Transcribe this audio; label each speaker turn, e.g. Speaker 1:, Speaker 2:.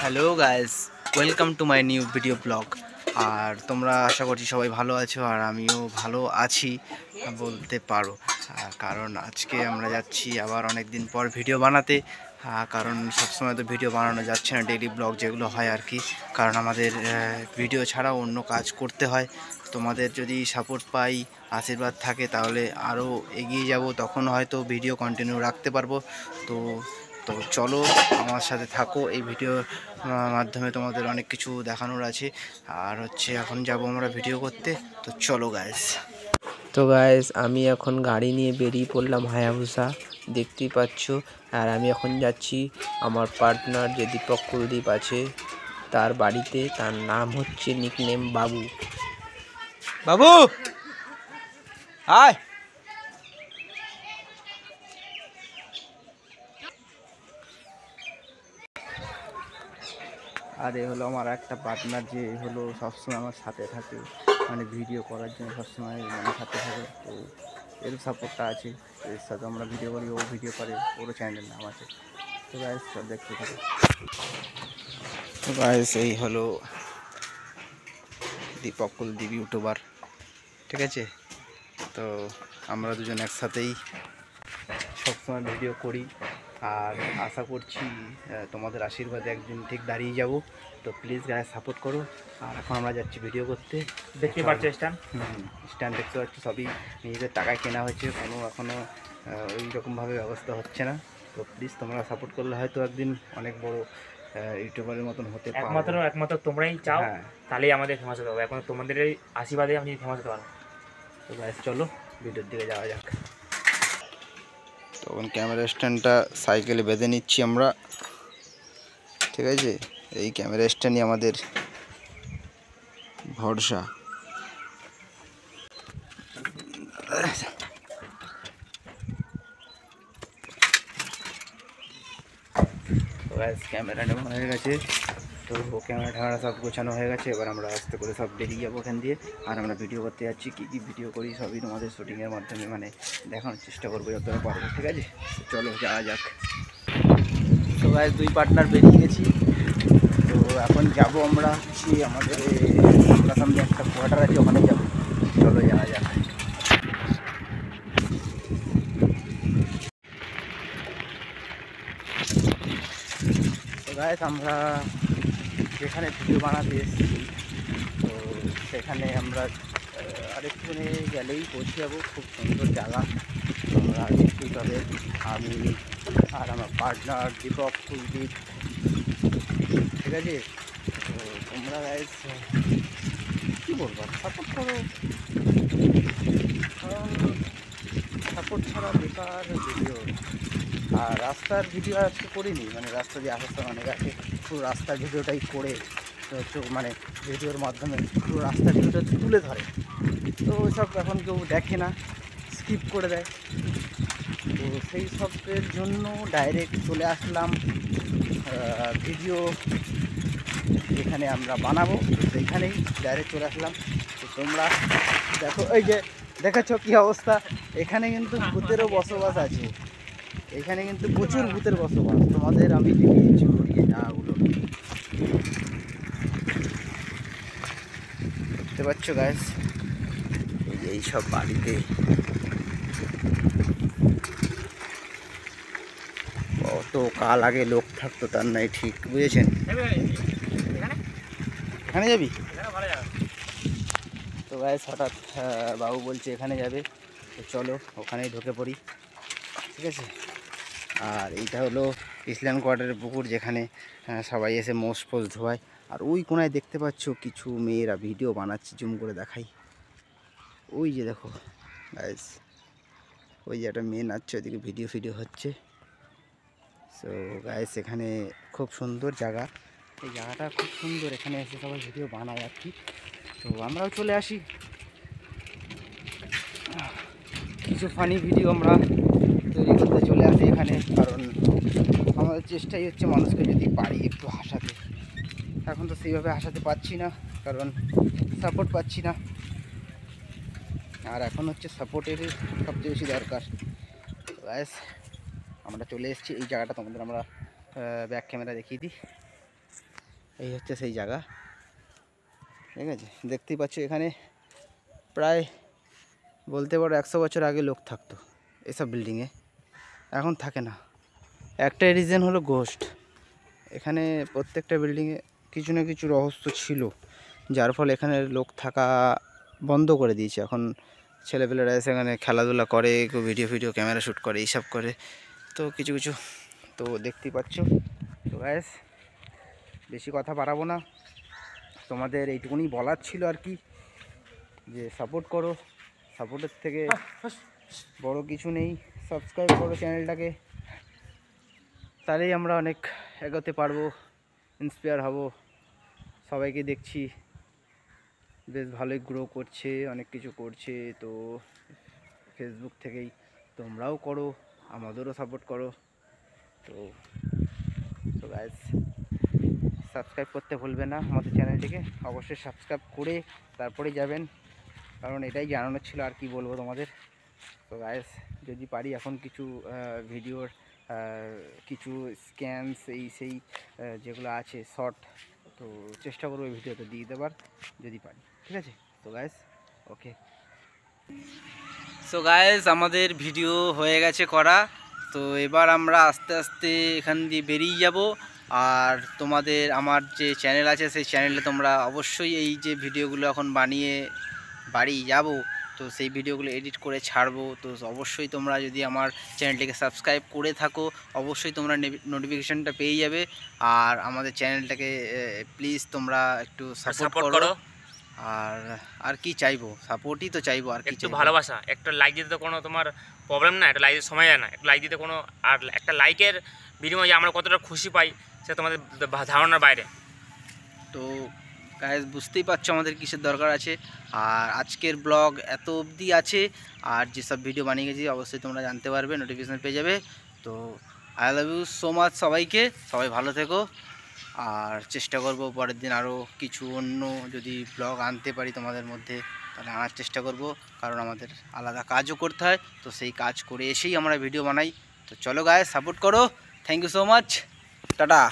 Speaker 1: Hello guys, welcome to my new video blog. আর তোমরা আশা করছি সবাই ভালো আছো, আর আমিও ভালো আছি বলতে পারো। কারণ আজকে আমরা যাচ্ছি আবার অনেক দিন পর ভিডিও বানাতে। কারণ সবসময় তো ভিডিও বানানো যাচ্ছে না, ডেইলি ব্লগ যেগুলো হয় আর কি। কারণ আমাদের ভিডিও ছাড়াও অন্য কাজ করতে হয়। তোমাদের যদি সাপোর্ট পাই, আশীর্বাদ থাকে, তাহলে আরও এগিয়ে যাব, তখন হয়তো ভিডিও কন্টিনিউ রাখতে পারবো। তো তো চলো আমার সাথে থাকো, এই ভিডিওর মাধ্যমে তোমাদের অনেক কিছু দেখানোর আছে। আর হচ্ছে এখন যাব আমরা ভিডিও করতে, তো চলো গাইস।
Speaker 2: তো গাইস, আমি এখন গাড়ি নিয়ে বেরিয়ে পড়লাম হায়াবুসা, দেখতেই পাচ্ছ। আর আমি এখন যাচ্ছি আমার পার্টনার যে দীপক কুলদীপ আছে তার বাড়িতে। তার নাম হচ্ছে নিকনেম বাবু।
Speaker 1: বাবু আয়। আর এ হলো আমার একটা পার্টনার, যে হলো সবসময় আমার সাথে থাকে, মানে ভিডিও করার জন্য সবসময় মানে সাথে থাকে। তো এর সাপোর্টটা আছে, এর সাথে আমরা ভিডিও করি, ও ভিডিও করে, ওরও চ্যানেল নাম আছে। তো গাইস সব দেখতে থাকো। তো গাইস এই হলো দীপক কুলদীপ ইউটিউবার, ঠিক আছে। তো আমরা দুজন একসাথেই সবসময় ভিডিও করি, আর আশা করছি তোমাদের আশীর্বাদে একদিন ঠিক দাঁড়িয়ে যাব। তো প্লিজ গায়ে সাপোর্ট করো। আর এখন আমরা যাচ্ছি ভিডিও করতে।
Speaker 3: দেখতে পাচ্ছ
Speaker 1: স্ট্যান্ড দেখতে পাচ্ছি, সবই নিজেদের টাকায় কেনা হয়েছে, কোনো এখনও ওই রকমভাবে ব্যবস্থা হচ্ছে না। তো প্লিজ তোমরা সাপোর্ট করলে হয়তো একদিন অনেক বড় ইউটিউবারের মতন হতে পারবো।
Speaker 3: একমাত্র তোমরাই চাও,
Speaker 1: হ্যাঁ,
Speaker 3: তাহলেই আমাদের ফেমাস হতে হবে। এখন তোমাদের এই আশীর্বাদে আমি ফেমাস হতে পারবো।
Speaker 1: তো গাইস চলো ভিডিওর দিকে যাওয়া যাক। তখন ক্যামেরা স্ট্যান্ডটা সাইকেলে বেঁধে নিচ্ছি আমরা, ঠিক আছে। এই ক্যামেরা স্ট্যান্ডই আমাদের ভরসা। তো গ্যাস ক্যামেরা নেওয়া হয়ে গেছে, তো ক্যামেরা ঠ্যামেরা সব গোছানো হয়ে গেছে। এবার আমরা আস্তে করে সব বেরিয়ে যাবো ওখান দিয়ে। আর আমরা ভিডিও করতে যাচ্ছি, কী কী ভিডিও করি সবই তোমাদের শুটিংয়ের মাধ্যমে মানে দেখানোর চেষ্টা করবো যতটা পারবো, ঠিক আছে। চলো যাওয়া যাক। তো গ্যাস দুই পার্টনার বেরিয়ে গেছি। তো এখন যাব আমরা হচ্ছি আমাদের সামনে একটা কোয়ার্টার আছে, ওখানে যাবো। চলো যাওয়া যাক। তো গাইস আমরা যেখানে ভিডিও বানাতে এসেছি, তো সেখানে আমরা আরেকটুখানি গেলেই পৌঁছে যাবো। খুব সুন্দর জায়গা, তোমরা দেখতেই পাবে। আমি আর আমার পার্টনার দীপক কুলদীপ, ঠিক আছে। তো তোমরা গাইস কী বলবো, সাপোর্ট করো, কারণ সাপোর্ট ছাড়া বেকার ভিডিও। আর রাস্তার ভিডিও আজকে করিনি, মানে রাস্তা দিয়ে আসার সময় অনেক আছে, পুরো রাস্তার ভিডিওটাই করে মানে ভিডিওর মাধ্যমে পুরো রাস্তার ভিডিওটা তুলে ধরে। তো ওইসব এখন কেউ দেখে না, স্কিপ করে দেয়। তো সেই সবের জন্য ডাইরেক্ট চলে আসলাম ভিডিও যেখানে আমরা বানাবো, সেইখানেই ডাইরেক্ট চলে আসলাম। তো তোমরা দেখো, এই যে দেখাচ্ছ কী অবস্থা, এখানে কিন্তু ভূতেরও বসবাস আছে। এখানে কিন্তু প্রচুর ভূতের বসবাস, তোমাদের আমি দেখিয়ে দিচ্ছি ঘুরিয়ে জায়গাগুলো। দেখতে পাচ্ছ গাইস, এই সব বাড়িতে কত কাল আগে লোক থাকতো তার নাই ঠিক, বুঝেছেন। এখানে যাবি? তো গাইস হঠাৎ বাবু বলছে এখানে যাবে, তো চলো ওখানেই ঢুকে পড়ি, ঠিক আছে। আর এইটা হলো ইসল্যান্ড কোয়ার্টারের পুকুর, যেখানে সবাই এসে মোষ ফোষ ধোয়ায়। আর ওই কোনায় দেখতে পাচ্ছ কিছু মেয়েরা ভিডিও বানাচ্ছে, জুম করে দেখাই। ওই যে দেখো গাইস, ওই যে একটা মেয়ে নাচছে, ওইদিকে ভিডিও হচ্ছে। সো গাইস এখানে খুব সুন্দর জায়গা, এই জায়গাটা খুব সুন্দর, এখানে এসে সবাই ভিডিও বানায় আর কি। তো আমরাও চলে আসি, কিছু ফানি ভিডিও আমরা তৈরি করতে চলে আসি এখানে। কারণ আমাদের চেষ্টাই হচ্ছে মানুষকে যদি পারি একটু হাসাতে। এখন তো সেইভাবে হাসাতে পারছি না, কারণ সাপোর্ট পাচ্ছি না। আর এখন হচ্ছে সাপোর্টের সবচেয়ে বেশি দরকার। ব্যাস আমরা চলে এসেছি এই জায়গাটা, তোমাদের আমরা ব্যাক ক্যামেরা দেখিয়ে দিই। এই হচ্ছে সেই জায়গা, ঠিক আছে। দেখতেই পাচ্ছ এখানে প্রায় বলতে পারো 100 বছর আগে লোক থাকতো এসব বিল্ডিংয়ে, এখন থাকে না। একটাই রিজন হলো গোস্ট। এখানে প্রত্যেকটা বিল্ডিংয়ে কিছু না কিছু রহস্য ছিল, যার ফলে এখানে লোক থাকা বন্ধ করে দিয়েছে। এখন ছেলেপেলেরা এসে এখানে খেলাধুলা করে, কেউ ভিডিও ক্যামেরা শ্যুট করে, এইসব করে। তো কিছু কিছু তো দেখতেই পাচ্ছ। তো গ্যাস বেশি কথা বাড়াবো না, তোমাদের এইটুকুনি বলার ছিল আর কি, যে সাপোর্ট করো। সাপোর্টের থেকে বড় কিছু নেই। সাবস্ক্রাইব করো চ্যানেলটাকে, তাহলেই আমরা অনেক এগোতে পারবো, ইন্সপায়ার হব। সবাইকে দেখছি বেশ ভালোই গ্রো করছে, অনেক কিছু করছে। তো ফেসবুক থেকেই তোমরাও করো, আমাদেরও সাপোর্ট করো। তো তো গাইস সাবস্ক্রাইব করতে ভুলবে না আমাদের চ্যানেলটিকে, অবশ্যই সাবস্ক্রাইব করে তারপরেই যাবেন, কারণ এটাই জানানোর ছিল, আর কি বলবো তোমাদের। তো গাইস যদি পারি এখন কিছু ভিডিওর কিছু স্ক্যানস সেই যেগুলো আছে শর্ট, তো চেষ্টা করবো এই ভিডিওতে দিয়ে দেবার যদি পারি, ঠিক আছে। তো গাইস ওকে। সো গাইস আমাদের ভিডিও হয়ে গেছে করা, তো এবার আমরা আস্তে আস্তে এখান দিয়ে বেরিয়ে যাব। আর তোমাদের আমার যে চ্যানেল আছে সেই চ্যানেলে তোমরা অবশ্যই এই যে ভিডিওগুলো এখন বানিয়ে বাড়ি যাব, তো সেই ভিডিওগুলো এডিট করে ছাড়বো। তো অবশ্যই তোমরা যদি আমার চ্যানেলটিকে সাবস্ক্রাইব করে থাকো, অবশ্যই তোমরা নোটিফিকেশানটা পেয়ে যাবে। আর আমাদের চ্যানেলটাকে প্লিজ তোমরা একটু সাপোর্ট করো। আর কি চাইবো, সাপোর্টই তো চাইবো, আর
Speaker 3: একটু ভালোবাসা। একটা লাইক দিতে তো কোনো তোমার প্রবলেম না, একটা লাইক দিতে সময় যায় না, একটা লাইক দিতে কোনো, আর একটা লাইকের বিনিময়ে আমরা কতটা খুশি পাই সেটা তোমাদের ধারণার বাইরে।
Speaker 1: তো গাইস বুঝতেই পারছো আমাদের কিসের দরকার আছে। আর আজকের ব্লগ এত অবধি আছে, আর যেসব ভিডিও বানিয়ে গেছি অবশ্যই তোমরা জানতে পারবে, নোটিফিকেশান পেয়ে যাবে। তো I love you so much সবাইকে, সবাই ভালো থেকো। আর চেষ্টা করব পরের দিন আরও কিছু অন্য যদি ব্লগ আনতে পারি তোমাদের মধ্যে, তাহলে আনার চেষ্টা করব, কারণ আমাদের আলাদা কাজও করতে হয়। তো সেই কাজ করে এসেই আমরা ভিডিও বানাই। তো চলো গাইস সাপোর্ট করো, thank you so much, tata.